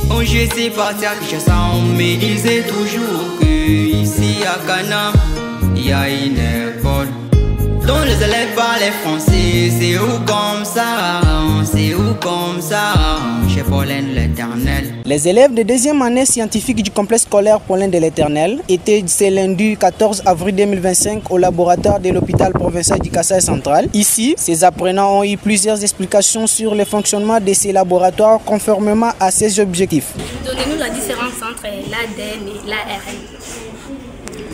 Oh, je sais parti à Kinshasa, on me disait toujours que ici à Ghana, il y a une école dont les élèves parlaient français. C'est où comme ça, c'est où comme ça, chez Pauline l'Éternel. Les élèves de deuxième année scientifique du complexe scolaire Pauline de l'Éternel étaient ce lundi 14 avril 2025 au laboratoire de l'hôpital provincial du Kasaï central. Ici, ces apprenants ont eu plusieurs explications sur le fonctionnement de ces laboratoires conformément à ces objectifs. Donnez-nous la différence entre l'ADN et l'ARN.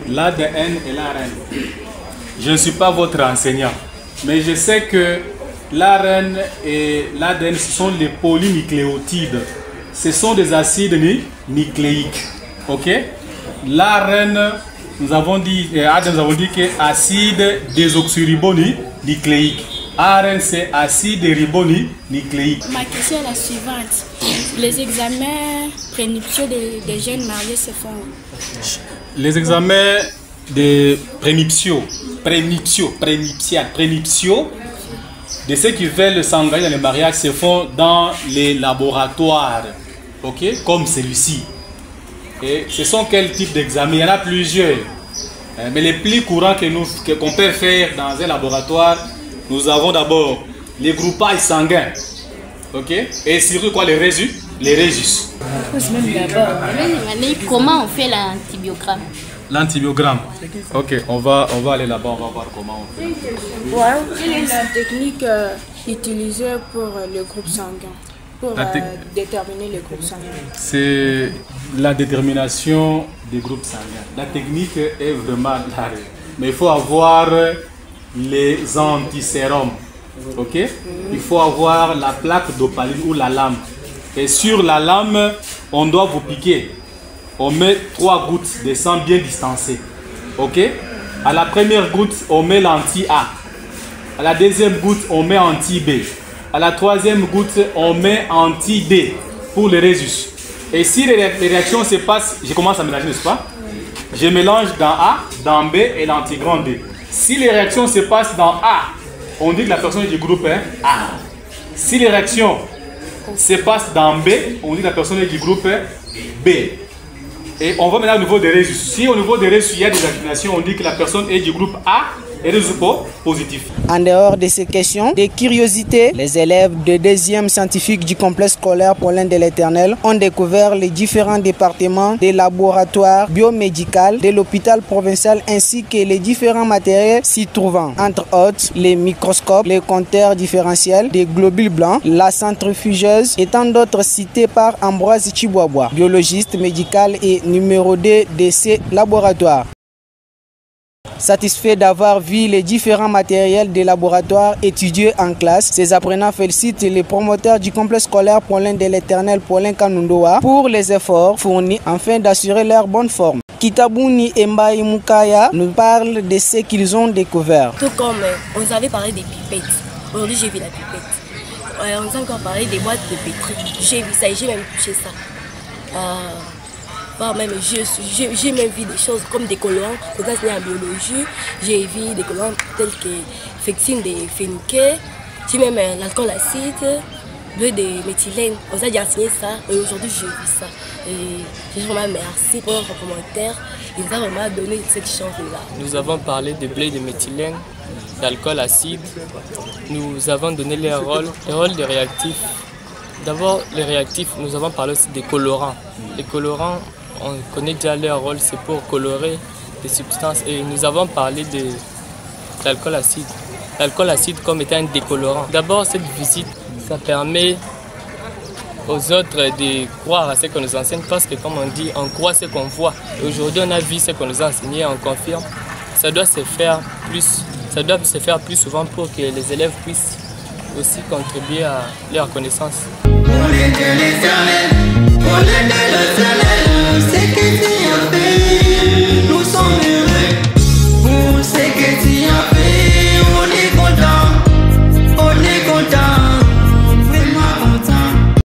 L'ADN et l'ARN. Je ne suis pas votre enseignant, mais je sais que l'ARN et l'ADN, ce sont les polynucléotides. Ce sont des acides nucléiques. Ok? L'ARN, nous avons dit que acide désoxyribonucléique. ARN, c'est acide ribonucléique. Ma question est la suivante. Les examens prénuptiaux des jeunes mariés se font. Les examens de prénuptiaux de ceux qui veulent s'engager dans le mariage se font dans les laboratoires, ok, comme celui-ci. Et ce sont quel type d'examen? Il y en a plusieurs, mais les plus courants qu'on peut faire dans un laboratoire, nous avons d'abord les groupages sanguins, ok, et surtout quoi, les résus. Comment on fait l'antibiogramme? L'antibiogramme. Ok, on va aller là-bas, on va voir comment on fait. Quelle est la technique utilisée pour le groupe sanguin, pour déterminer le groupe sanguin? C'est la détermination des groupes sanguins. La technique est vraiment large, mais il faut avoir les antisérums. Ok? Il faut avoir la plaque d'opaline ou la lame. Et sur la lame, on doit vous piquer. On met 3 gouttes de sang bien distancées. Ok? À la première goutte, on met l'anti-A. À la deuxième goutte, on met anti-B. À la troisième goutte, on met anti-D pour le résus. Et si les réactions se passent, je commence à mélanger, n'est-ce pas? Je mélange dans A, dans B et l'antigrand B. Si les réactions se passent dans A, on dit que la personne est du groupe A. Si les réactions se passent dans B, on dit que la personne est du groupe B. Et on va maintenant au niveau des résus. Si au niveau des résus, il y a des inclinations, on dit que la personne est du groupe A et résultat positif. En dehors de ces questions, des curiosités, les élèves de deuxième scientifique du complexe scolaire Pauline de l'Éternel ont découvert les différents départements des laboratoires biomédicaux de l'hôpital provincial ainsi que les différents matériels s'y trouvant. Entre autres, les microscopes, les compteurs différentiels, des globules blancs, la centrifugeuse et tant d'autres cités par Ambroise Chiboaboa, biologiste médical et numéro 2 de ces laboratoires. Satisfaits d'avoir vu les différents matériels des laboratoires étudiés en classe, ces apprenants félicitent les promoteurs du complexe scolaire Pauline de l'Éternel Pauline Kanundoa pour les efforts fournis afin d'assurer leur bonne forme. Kitabouni Mbaye Mukaya nous parle de ce qu'ils ont découvert. Tout comme on nous avait parlé des pipettes, aujourd'hui j'ai vu la pipette. On nous a encore parlé des boîtes de pétri, j'ai vu ça et j'ai même touché ça. Même j'ai même vu des choses comme des colorants, quand on en biologie, j'ai vu des colorants tels que fexine de phéniquet, j'ai même l'alcool acide, bleu de méthylène. On nous a dit enseigné ça et aujourd'hui j'ai vu ça. Et j'ai vraiment merci pour votre commentaire, il nous a vraiment donné cette chance-là. Nous avons parlé de blé de méthylène, d'alcool acide, nous avons donné les rôles des réactifs. D'abord les réactifs, nous avons parlé aussi des colorants. Les colorants, on connaît déjà leur rôle, c'est pour colorer des substances et nous avons parlé de l'alcool acide. L'alcool acide comme étant un décolorant. D'abord, cette visite, ça permet aux autres de croire à ce qu'on nous enseigne parce que, comme on dit, on croit ce qu'on voit. Aujourd'hui, on a vu ce qu'on nous a enseigné, on confirme. Ça doit se faire plus souvent pour que les élèves puissent aussi contribuer à leur connaissance. C'est que